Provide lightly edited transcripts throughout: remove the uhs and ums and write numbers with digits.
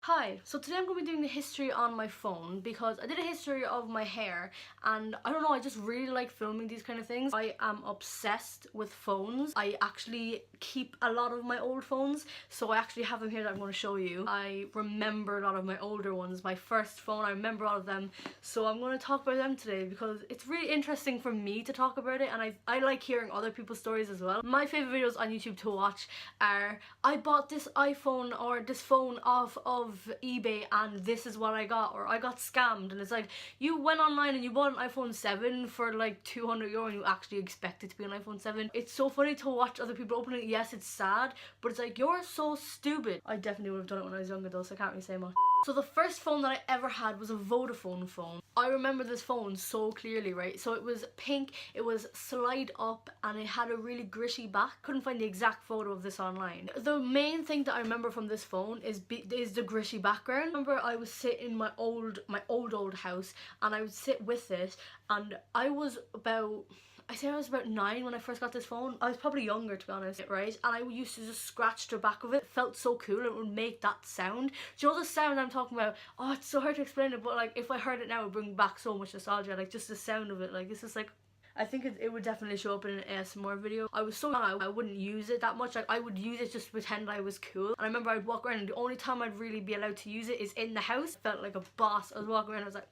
Hi, so today I'm going to be doing the history on my phone because I did a history of my hair and I don't know, I just really like filming these kind of things. I am obsessed with phones. I actually keep a lot of my old phones, so I actually have them here that I'm going to show you. I remember a lot of my older ones, my first phone, I remember all of them, so I'm going to talk about them today because it's really interesting for me to talk about it, and I like hearing other people's stories as well. My favourite videos on YouTube to watch are, I bought this iPhone or this phone off of eBay and this is what I got, or I got scammed, and it's like, you went online and you bought an iPhone 7 for like €200 and you actually expect it to be an iPhone 7. It's so funny to watch other people open it. Yes, it's sad, but it's like, you're so stupid. I definitely would have done it when I was younger though, so I can't really say much. So the first phone that I ever had was a Vodafone phone. I remember this phone so clearly, right? So it was pink, it was slide up, and it had a really gritty back. Couldn't find the exact photo of this online. The main thing that I remember from this phone is the gritty background. I remember I was sitting in my old house and I would sit with it, and I was about, I think I was about 9 when I first got this phone. I was probably younger, to be honest, right? And I used to just scratch the back of it. It felt so cool. It would make that sound. Do you know the sound I'm talking about? Oh, it's so hard to explain it, but like if I heard it now, it would bring back so much nostalgia. Like just the sound of it. Like it's just like, I think it would definitely show up in an ASMR video. I was so young, I wouldn't use it that much. Like I would use it just to pretend I was cool. And I remember I'd walk around and the only time I'd really be allowed to use it is in the house. I felt like a boss. I was walking around, I was like,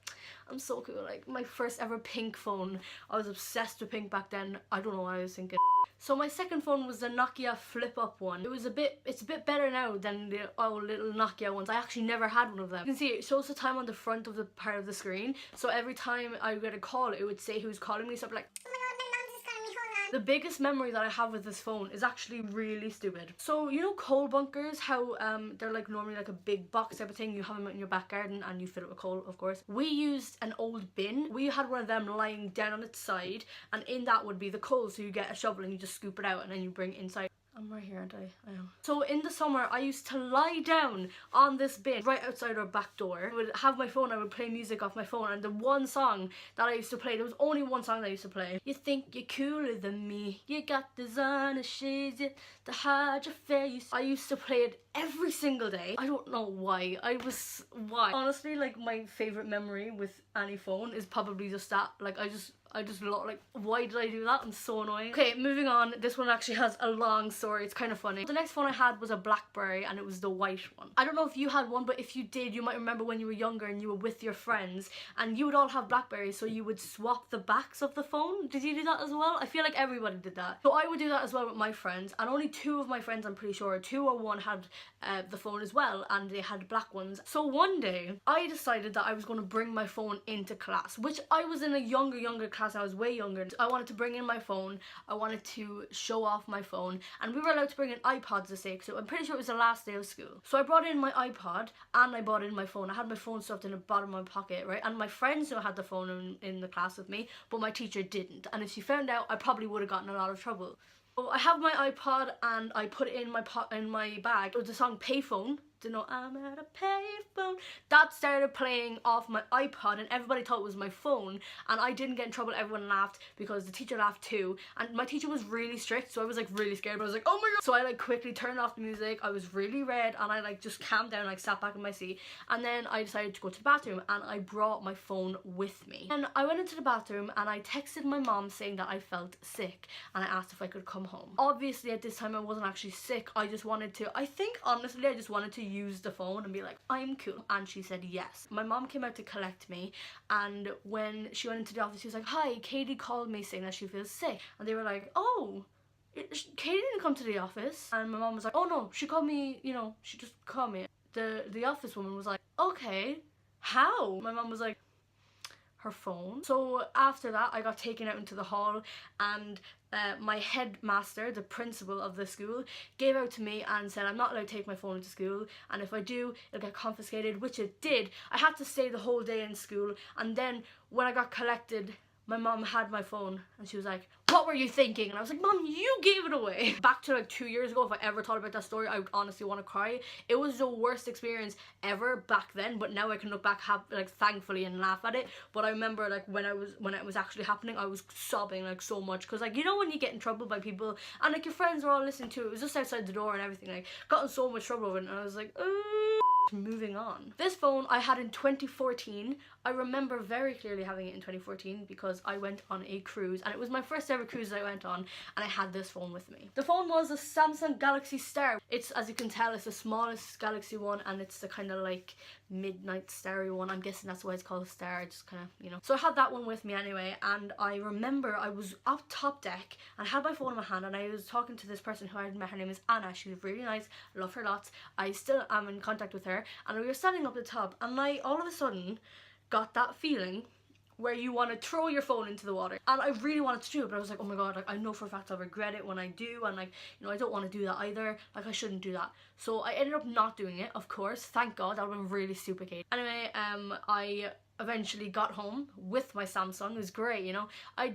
I'm so cool. Like my first ever pink phone. I was obsessed with pink back then. I don't know what I was thinking. So my second phone was the Nokia flip up one. It's a bit better now than the old little Nokia ones. I actually never had one of them. You can see it shows the time on the front of the part of the screen. So every time I get a call, it would say who's calling me. So I'd be like, oh my god, my mom's just calling me, hold on. The biggest memory that I have with this phone is actually really stupid. So you know coal bunkers, how they're like normally like a big box type of thing. You have them in your back garden and you fill it with coal, of course. We used an old bin. We had one of them lying down on its side, and in that would be the coal. So you get a shovel and you just scoop it out and then you bring it inside. I'm right here, aren't I? I know. So in the summer, I used to lie down on this bin right outside our back door. I would have my phone, I would play music off my phone, and the one song that I used to play, there was only one song that I used to play. You think you're cooler than me, you got designer shades, you the hide your face. I used to play it every single day. I don't know why. Why? Honestly, like my favorite memory with any phone is probably just that. Like I just like, why did I do that? I'm so annoying. Okay, moving on. This one actually has a long story. It's kind of funny. The next phone I had was a Blackberry, and it was the white one. I don't know if you had one, but if you did, you might remember when you were younger and you were with your friends and you would all have Blackberries, so you would swap the backs of the phone. Did you do that as well? I feel like everybody did that. So I would do that as well with my friends, and only 2 of my friends, I'm pretty sure, 2 or 1 had the phone as well, and they had black ones. So one day I decided that I was going to bring my phone into class, which I was in a younger class. I was way younger. I wanted to bring in my phone. I wanted to show off my phone, and we were allowed to bring in iPods this day, so I'm pretty sure it was the last day of school. So I brought in my iPod and I brought in my phone. I had my phone stuffed in the bottom of my pocket, right? And my friends who had the phone in the class with me, but my teacher didn't. And if she found out, I probably would have gotten a lot of trouble. So I have my iPod and I put it in my bag. It was the song Payphone. You know, I'm at a payphone. That started playing off my iPod and everybody thought it was my phone, and I didn't get in trouble. Everyone laughed because the teacher laughed too, and my teacher was really strict, so I was like really scared, but I was like, oh my god. So I like quickly turned off the music. I was really red and I like just calmed down, like sat back in my seat, and then I decided to go to the bathroom and I brought my phone with me. And I went into the bathroom and I texted my mom saying that I felt sick and I asked if I could come home. Obviously at this time I wasn't actually sick. I just wanted to, I think honestly I just wanted to use the phone and be like, I'm cool. And she said yes. My mom came out to collect me, and when she went into the office, she was like, hi, Kady called me saying that she feels sick. And they were like, oh, Kady didn't come to the office. And my mom was like, oh no, she called me, you know, she just called me. The office woman was like, okay, how? My mom was like, her phone. So after that I got taken out into the hall, and my headmaster, the principal of the school, gave out to me and said I'm not allowed to take my phone into school, and if I do it'll get confiscated, which it did. I had to stay the whole day in school, and then when I got collected, my mom had my phone and she was like, what were you thinking? And I was like, Mom, you gave it away. Back to like 2 years ago, if I ever thought about that story, I would honestly want to cry. It was the worst experience ever back then, but now I can look back like thankfully and laugh at it. But I remember like when it was actually happening, I was sobbing like so much, because like, you know when you get in trouble by people and like your friends were all listening to it, it was just outside the door and everything, like got in so much trouble over it, and I was like, moving on. This phone I had in 2014. I remember very clearly having it in 2014 because I went on a cruise, and it was my first ever cruise that I went on, and I had this phone with me. The phone was a Samsung Galaxy Star. It's, as you can tell, it's the smallest Galaxy one, and it's the kind of like midnight starry one. I'm guessing that's why it's called a Star, just kind of, you know. So I had that one with me anyway, and I remember I was up top deck and I had my phone in my hand, and I was talking to this person who I had met. Her name is Anna. She was really nice. I love her lots. I still am in contact with her, and we were standing up the top, and I all of a sudden got that feeling where you want to throw your phone into the water, and I really wanted to do it, but I was like, oh my god, like I know for a fact I'll regret it when I do, and like, you know, I don't want to do that either, like I shouldn't do that. So I ended up not doing it, of course, thank god. That would have been really stupid, Kady. Anyway, I eventually got home with my Samsung. It was great, you know.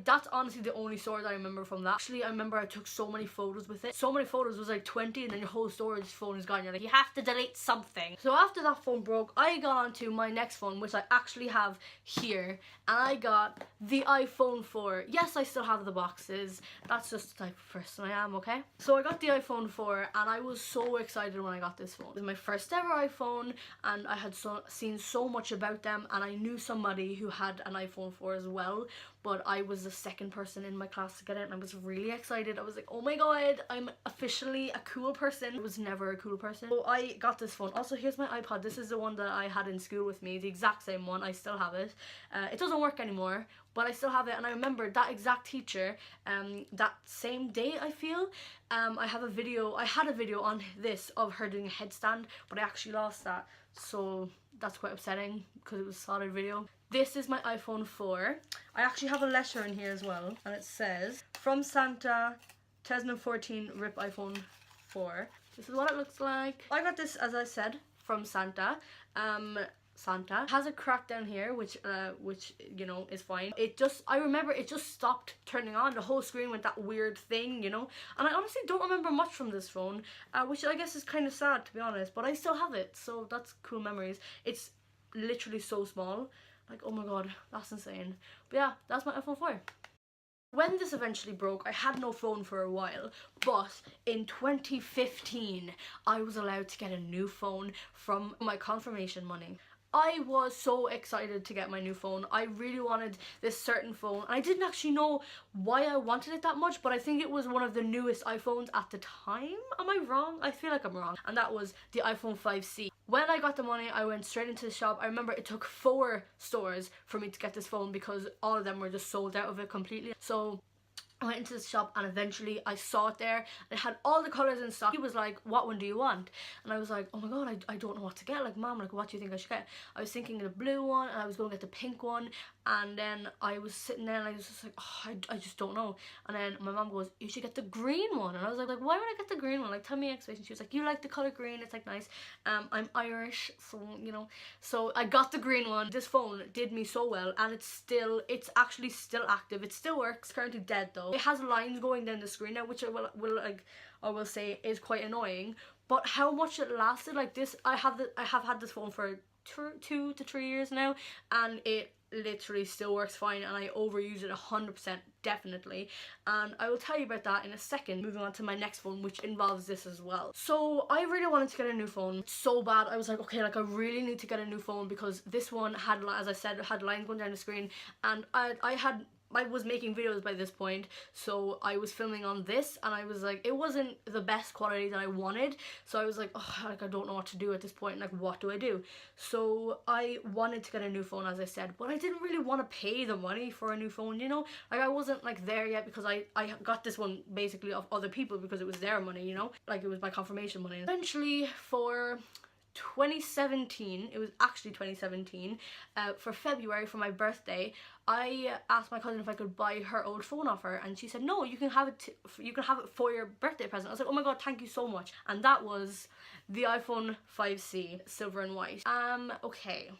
That's honestly the only story that I remember from that. Actually, I remember I took so many photos with it. So many photos, it was like 20, and then your whole storage phone is gone. You're like, you have to delete something. So after that phone broke, I got onto my next phone, which I actually have here, and I got the iPhone 4. Yes, I still have the boxes. That's just the type of person I am, okay? So I got the iPhone 4, and I was so excited when I got this phone. It was my first ever iPhone, and I had seen so much about them, and I knew somebody who had an iPhone 4 as well, but I was the second person in my class to get it, and I was really excited. I was like, oh my god, I'm officially a cool person. I was never a cool person. So I got this phone. Also, here's my iPod. This is the one that I had in school with me, the exact same one. I still have it. It doesn't work anymore, but I still have it, and I remember that exact teacher, that same day, I feel, I had a video on this of her doing a headstand, but I actually lost that, so that's quite upsetting because it was a solid video. This is my iPhone 4. I actually have a letter in here as well, and it says, from Santa, 2014, RIP iPhone 4. This is what it looks like. I got this, as I said, from Santa. Santa has a crack down here, which you know is fine. I remember it just stopped turning on. The whole screen went that weird thing, you know, and I honestly don't remember much from this phone, which I guess is kind of sad, to be honest, but I still have it, so that's cool memories. It's literally so small, like, oh my god, that's insane. But yeah, that's my iPhone 4. When this eventually broke, I had no phone for a while, but in 2015 I was allowed to get a new phone from my confirmation money. I was so excited to get my new phone. I really wanted this certain phone, and I didn't actually know why I wanted it that much, but I think it was one of the newest iPhones at the time. Am I wrong? I feel like I'm wrong. And that was the iPhone 5C. When I got the money, I went straight into the shop. I remember it took 4 stores for me to get this phone because all of them were just sold out of it completely. So I went into the shop, and eventually I saw it there. It had all the colours in stock. He was like, what one do you want? And I was like, oh my god, I don't know what to get. Like, mom, like, what do you think I should get? I was thinking the blue one, and I was going to get the pink one. And then I was sitting there, and I was just like, oh, I just don't know. And then my mom goes, you should get the green one. And I was like, why would I get the green one? Like, tell me your explanation. She was like, you like the colour green, it's like nice. I'm Irish, so, you know. So I got the green one. This phone did me so well, and it's actually still active. It still works. It's currently dead though. It has lines going down the screen now, which I will say is quite annoying. But how much it lasted, like this, I have had this phone for 2 to 3 years now, and it literally still works fine, and I overuse it 100%, definitely, and I will tell you about that in a second. Moving on to my next phone, which involves this as well. So I really wanted to get a new phone so bad. I was like, okay, like I really need to get a new phone because this one had, as I said, had lines going down the screen, and I was making videos by this point, so I was filming on this, and I was like, it wasn't the best quality that I wanted, so I was like, oh, like I don't know what to do at this point, like what do I do? So I wanted to get a new phone, as I said, but I didn't really want to pay the money for a new phone, you know, like I wasn't like there yet, because I got this one basically off other people because it was their money, you know, like it was my confirmation money. Eventually, for 2017, it was actually 2017, for February, for my birthday, I asked my cousin if I could buy her old phone off her, and she said, no, you can have it for your birthday present. I was like, oh my god, thank you so much. And that was the iPhone 5C, silver and white. Okay,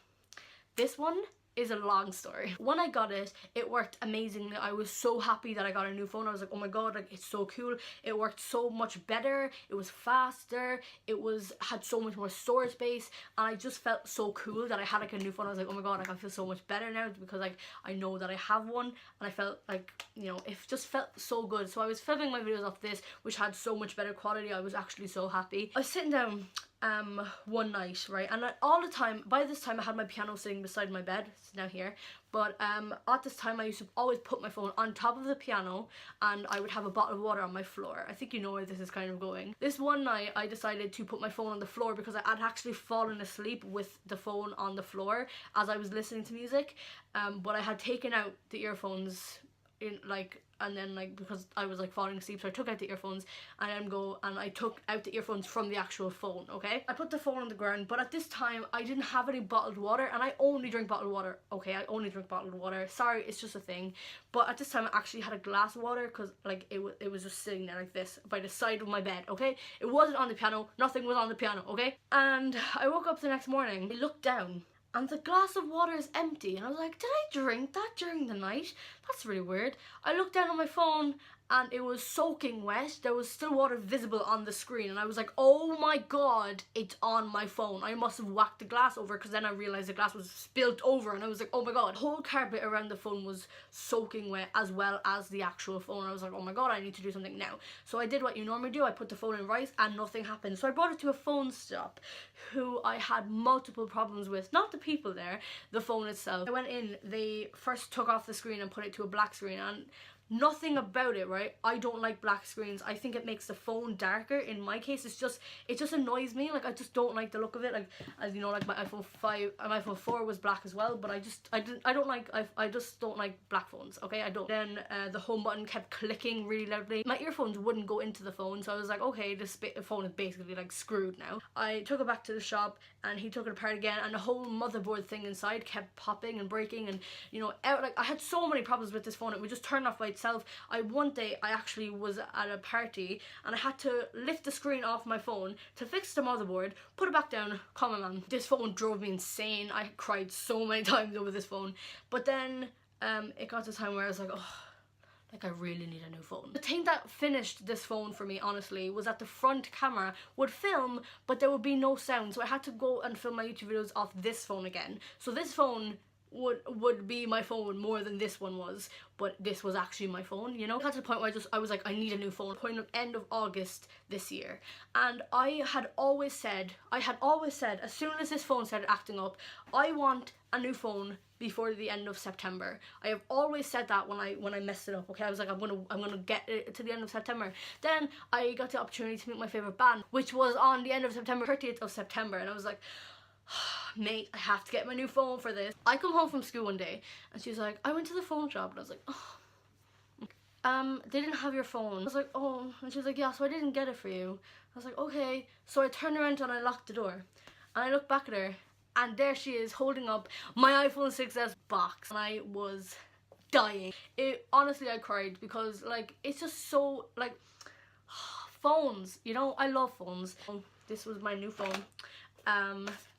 this one is a long story. When I got it, it worked amazingly. I was so happy that I got a new phone. I was like, oh my god, like it's so cool. It worked so much better. It was faster. It had so much more storage space, and I just felt so cool that I had like a new phone. I was like, oh my god, like I feel so much better now because like I know that I have one, and I felt like, you know, it just felt so good. So I was filming my videos off this, which had so much better quality. I was actually so happy. I was sitting down one night, right, and all the time, by this time I had my piano sitting beside my bed. It's now here, but at this time I used to always put my phone on top of the piano, and I would have a bottle of water on my floor. I think you know where this is kind of going. This one night I decided to put my phone on the floor because I had actually fallen asleep with the phone on the floor as I was listening to music, but I had taken out the earphones and then because I was falling asleep, so I took out the earphones and I took out the earphones from the actual phone. Okay, I put the phone on the ground, but at this time I didn't have any bottled water, and I only drink bottled water. Okay, I only drink bottled water, sorry, it's just a thing. But at this time I actually had a glass of water because it was just sitting there like this by the side of my bed. Okay, it wasn't on the piano, nothing was on the piano. Okay, and I woke up the next morning, I looked down, and the glass of water is empty, and I was like, did I drink that during the night? That's really weird. I looked down on my phone and it was soaking wet. There was still water visible on the screen, and I was like, oh my god, it's on my phone. I must have whacked the glass over, because then I realized the glass was spilt over, and I was like, oh my god. The whole carpet around the phone was soaking wet, as well as the actual phone. I was like, oh my god, I need to do something now. So I did what you normally do. I put the phone in rice and nothing happened. So I brought it to a phone stop who I had multiple problems with. Not the people there, the phone itself. I went in, they first took off the screen and put it to a black screen, and nothing about it, right? I don't like black screens. I think it makes the phone darker. In my case, it just annoys me. I just don't like the look of it. As you know, my iPhone 5, my iPhone 4 was black as well, but I just don't like black phones. Okay, I don't. Then the home button kept clicking really loudly. My earphones wouldn't go into the phone, so I was like, okay, this phone is basically screwed now. I took it back to the shop, and he took it apart again, and the whole motherboard thing inside kept popping and breaking, and I had so many problems with this phone. It would just turn off by itself. One day I actually was at a party, and I had to lift the screen off my phone to fix the motherboard, put it back down, call my mum. This phone drove me insane. I cried so many times over this phone. But then it got to a time where I was like, oh, I really need a new phone. The thing that finished this phone for me, honestly, was that the front camera would film, but there would be no sound. So I had to go and film my YouTube videos off this phone again. So this phone would be my phone more than this one was, but this was actually my phone, I got to the point where I was like, I need a new phone. End of August this year, and I had always said as soon as this phone started acting up, I want a new phone before the end of September. I have always said that when I messed it up. Okay, I was like, I'm gonna get it to the end of September. Then I got the opportunity to meet my favorite band, which was on the end of September, 30th of September, and I was like, mate, I have to get my new phone for this. I come home from school one day, and she's like, I went to the phone shop, and I was like, oh, they didn't have your phone. I was like, oh, and she was like, yeah, so I didn't get it for you. I was like, okay. So I turned around and I locked the door, and I looked back at her, and there she is holding up my iPhone 6s box, and I was dying. Honestly, I cried because it's just so phones, I love phones. This was my new phone.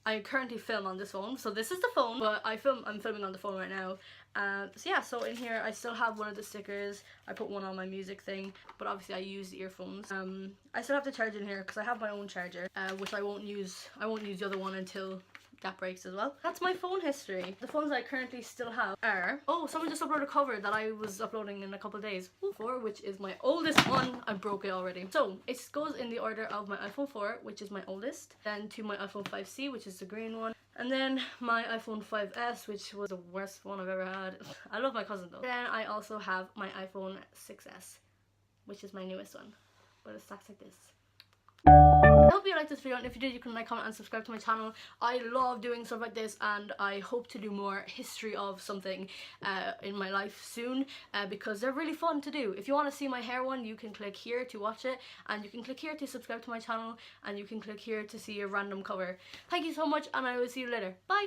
I currently film on this phone, so this is the phone, but I'm filming on the phone right now. So in here I still have one of the stickers. I put one on my music thing, but obviously I use the earphones. I still have the charger in here because I have my own charger, which I won't use the other one until that breaks as well. That's my phone history. The phones I currently still have are, oh, someone just uploaded a cover that I was uploading in a couple of days. 4, which is my oldest one. I broke it already. So it goes in the order of my iPhone 4, which is my oldest, then to my iPhone 5C, which is the green one, and then my iPhone 5S, which was the worst one I've ever had. I love my cousin though. Then I also have my iPhone 6S, which is my newest one, but it stacks like this. I hope you liked this video, and if you did, you can like, comment, and subscribe to my channel. I love doing stuff like this, and I hope to do more history of something in my life soon, because they're really fun to do. If you want to see my hair one, you can click here to watch it, and you can click here to subscribe to my channel, and you can click here to see a random cover. Thank you so much, and I will see you later. Bye!